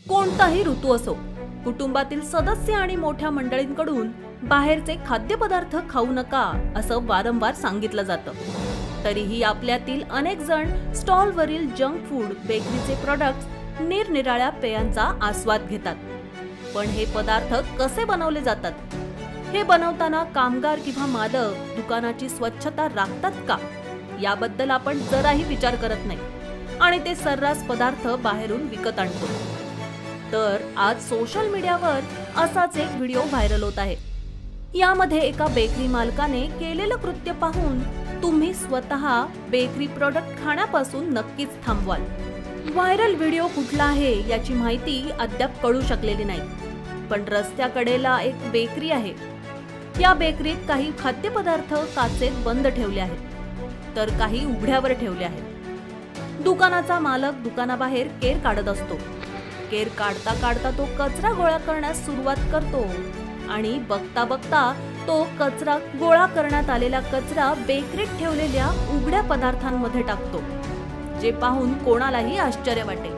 कोणताही ऋतू असो, कुटुंबातील सदस्य आणि मोठ्या मंडळींकडून बाहेरचे खाद्यपदार्थ खाऊ नका असं वारंवार सांगितलं जातं. तरीही आपल्यातील अनेक जण स्टॉलवरील जंक फूड, बेकरीचे प्रोडक्ट्स, निरनिराळ्या पेयांचा आस्वाद घेतात. पण हे पदार्थ कसे बनवले जातात? हे बनवताना कामगार किंवा मालक दुकानाची स्वच्छता राखतात का, याबद्दल आपण जराही विचार करत नाही आणि ते सर्रास पदार्थ बाहेरून विकत आणतो. तर आज सोशल मीडियावर असाच एक व्हिडिओ व्हायरल होत आहे. यामध्ये एका बेकरी मालकाने केलेलं कृत्य पाहून तुम्ही स्वतः बेकरी प्रोडक्ट खाण्यापासून नक्कीच थांबवाल. व्हायरल व्हिडिओ कुठला आहे याची माहिती अद्याप कळू शकलेली नाही, पण रस्त्याकडेला एक बेकरी आहे. या बेकरीत काही खाद्यपदार्थ काचेत बंद ठेवले आहेत, तर काही उघड्यावर ठेवले आहेत. दुकानाचा मालक दुकानाबाहेर केर काढत असतो. केर काढता काढता तो कचरा गोळा करण्यास सुरुवात करतो आणि बघता बघता तो कचरा गोळा करण्यात आलेला कचरा बेकरीत ठेवलेल्या उघड्या पदार्थांमध्ये टाकतो, जे पाहून कोणालाही आश्चर्य वाटेल.